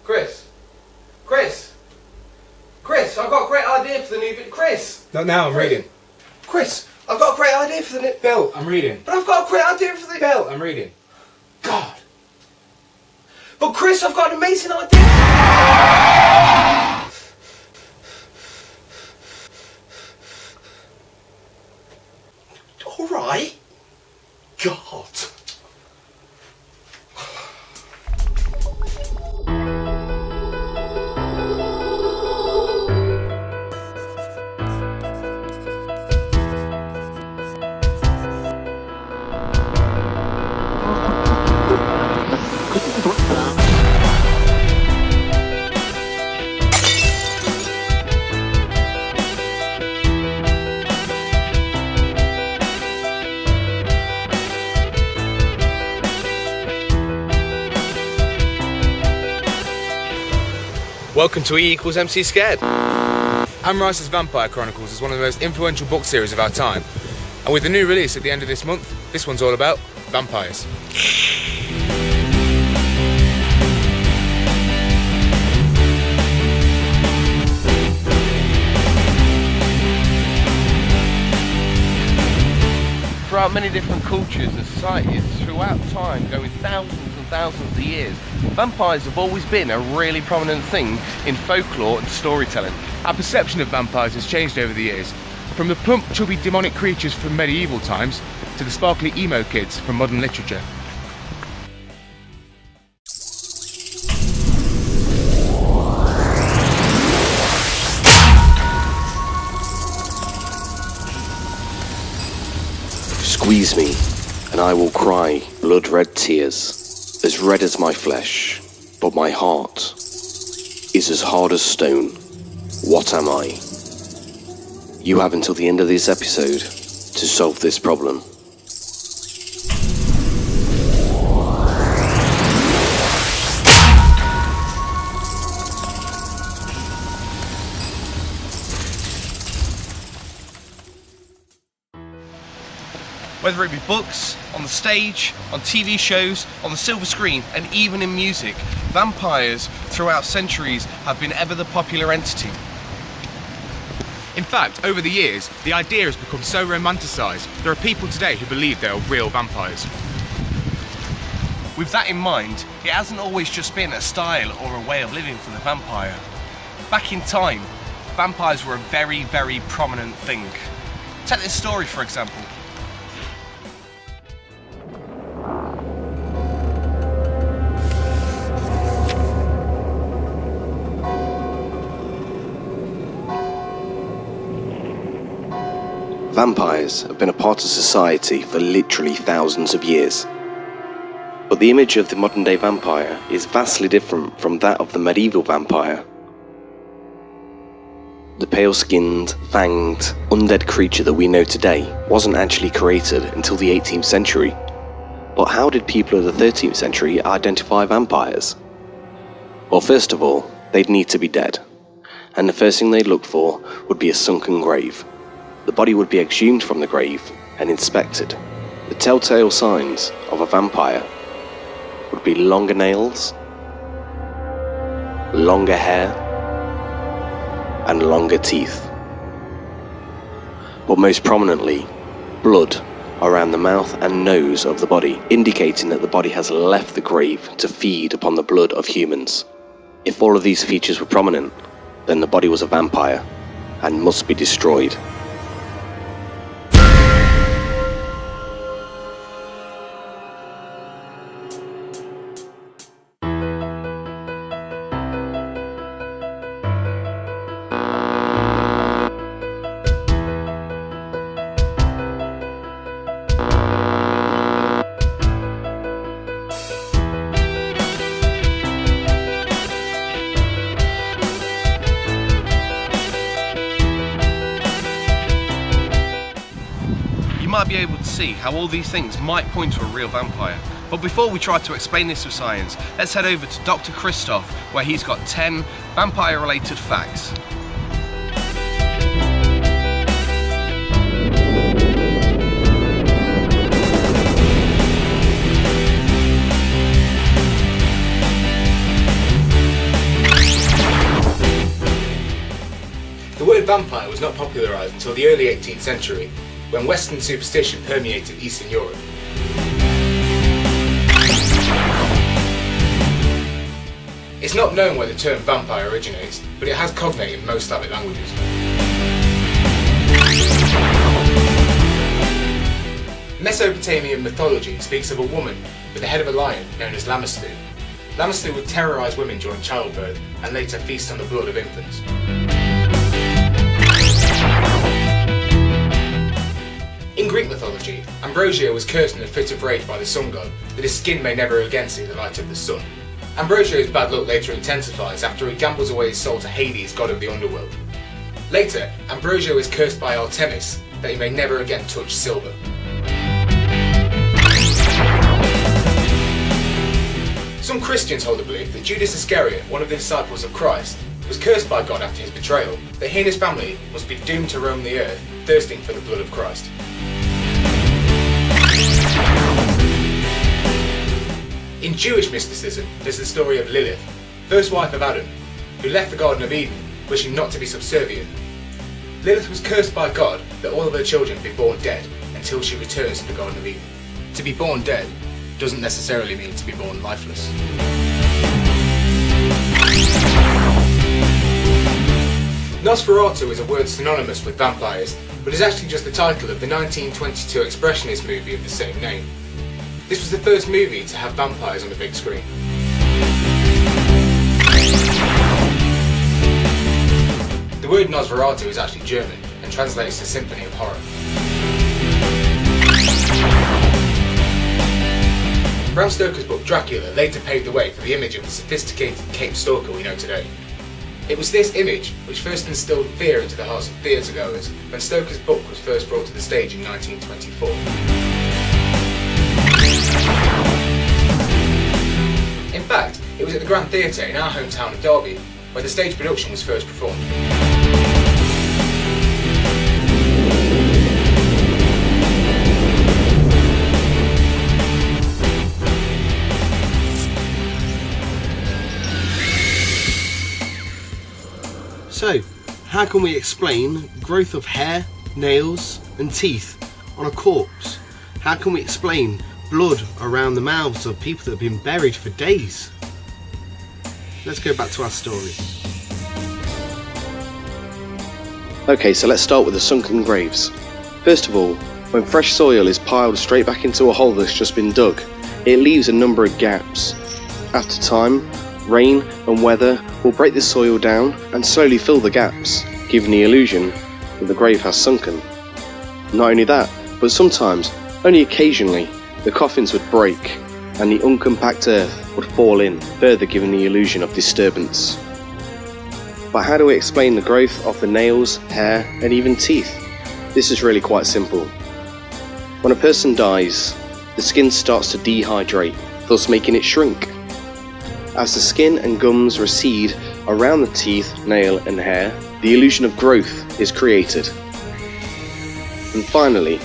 Chris, I've got a great idea for the new... Chris! Not now, I'm reading. Chris, I've got a great idea for the new... Bill, I'm reading. But I've got a great idea for the... Bill, I'm reading. God. But Chris, I've got an amazing idea. All right. God. Welcome to E = MC Scared. Anne Rice's Vampire Chronicles is one of the most influential book series of our time. And with the new release at the end of this month, this one's all about vampires. Throughout many different cultures and societies, throughout time, going thousands and thousands of years, vampires have always been a really prominent thing in folklore and storytelling. Our perception of vampires has changed over the years, from the plump, chubby, demonic creatures from medieval times to the sparkly emo kids from modern literature. Squeeze me, and I will cry blood-red tears, as red as my flesh, but my heart is as hard as stone. What am I? You have until the end of this episode to solve this problem. Whether it be books, on the stage, on TV shows, on the silver screen, and even in music, vampires throughout centuries have been ever the popular entity. In fact, over the years, the idea has become so romanticised, there are people today who believe they are real vampires. With that in mind, it hasn't always just been a style or a way of living for the vampire. Back in time, vampires were a very, very prominent thing. Take this story for example. Vampires have been a part of society for literally thousands of years. But the image of the modern day vampire is vastly different from that of the medieval vampire. The pale-skinned, fanged, undead creature that we know today wasn't actually created until the 18th century. But how did people of the 13th century identify vampires? Well, first of all, they'd need to be dead. And the first thing they'd look for would be a sunken grave. The body would be exhumed from the grave and inspected. The telltale signs of a vampire would be longer nails, longer hair, and longer teeth. But most prominently, blood around the mouth and nose of the body, indicating that the body has left the grave to feed upon the blood of humans. If all of these features were prominent, then the body was a vampire and must be destroyed. Might be able to see how all these things might point to a real vampire. But before we try to explain this with science, let's head over to Dr. Christophe, where he's got 10 vampire-related facts. word vampire was not popularised until the early 18th century, when Western superstition permeated Eastern Europe. It's not known where the term vampire originates, but it has cognate in most Slavic languages. Mesopotamian mythology speaks of a woman with the head of a lion known as Lamastut. Lamastut would terrorise women during childbirth and later feast on the blood of infants. In Greek mythology, Ambrosio was cursed in a fit of rage by the sun god that his skin may never again see the light of the sun. Ambrosio's bad luck later intensifies after he gambles away his soul to Hades, god of the underworld. Later, Ambrosio is cursed by Artemis that he may never again touch silver. Some Christians hold the belief that Judas Iscariot, one of the disciples of Christ, was cursed by God after his betrayal, that he and his family must be doomed to roam the earth, thirsting for the blood of Christ. In Jewish mysticism, there's the story of Lilith, first wife of Adam, who left the Garden of Eden, wishing not to be subservient. Lilith was cursed by God that all of her children be born dead until she returns to the Garden of Eden. To be born dead doesn't necessarily mean to be born lifeless. Nosferatu is a word synonymous with vampires, but is actually just the title of the 1922 expressionist movie of the same name. This was the first movie to have vampires on the big screen. The word Nosferatu is actually German and translates to Symphony of Horror. Bram Stoker's book Dracula later paved the way for the image of the sophisticated Cape Stalker we know today. It was this image which first instilled fear into the hearts of theatregoers when Stoker's book was first brought to the stage in 1924. In fact, it was at the Grand Theatre in our hometown of Derby where the stage production was first performed. So, how can we explain growth of hair, nails and teeth on a corpse? How can we explain blood around the mouths of people that have been buried for days? Let's go back to our story. Okay, so let's start with the sunken graves. First of all, when fresh soil is piled straight back into a hole that's just been dug, it leaves a number of gaps. After time, rain and weather will break the soil down and slowly fill the gaps, giving the illusion that the grave has sunken. Not only that, but sometimes, only occasionally, the coffins would break and the uncompact earth would fall in, further giving the illusion of disturbance. But how do we explain the growth of the nails, hair and even teeth? This is really quite simple. When a person dies, the skin starts to dehydrate, thus making it shrink. As the skin and gums recede around the teeth, nail and hair, the illusion of growth is created. And finally,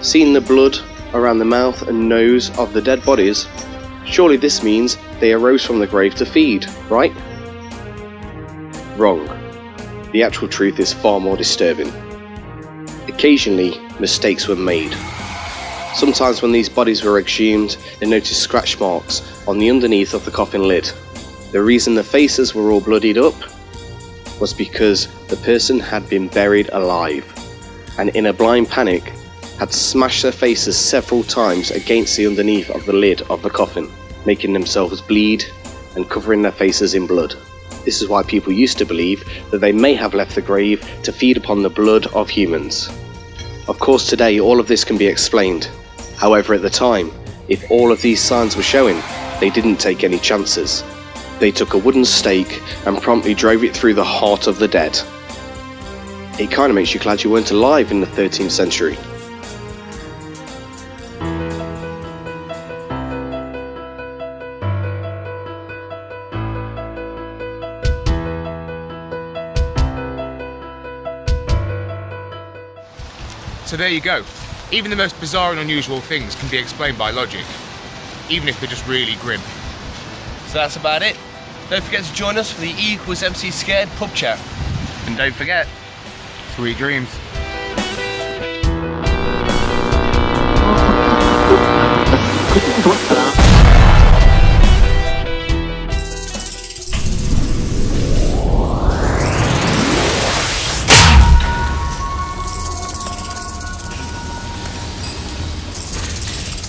seeing the blood around the mouth and nose of the dead bodies, surely this means they arose from the grave to feed, right? Wrong. The actual truth is far more disturbing. Occasionally, mistakes were made. Sometimes when these bodies were exhumed, they noticed scratch marks on the underneath of the coffin lid. The reason the faces were all bloodied up was because the person had been buried alive, and in a blind panic had smashed their faces several times against the underneath of the lid of the coffin, making themselves bleed and covering their faces in blood. This is why people used to believe that they may have left the grave to feed upon the blood of humans. Of course, today all of this can be explained. However, at the time, if all of these signs were showing, they didn't take any chances. They took a wooden stake and promptly drove it through the heart of the dead. It kind of makes you glad you weren't alive in the 13th century. So there you go. Even the most bizarre and unusual things can be explained by logic, even if they're just really grim. So that's about it. Don't forget to join us for the E = MC Scared pub chat. And don't forget, Sweet dreams.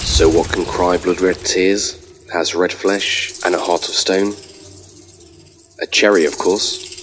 So what can cry blood-red tears, has red flesh and a heart of stone? A cherry, of course.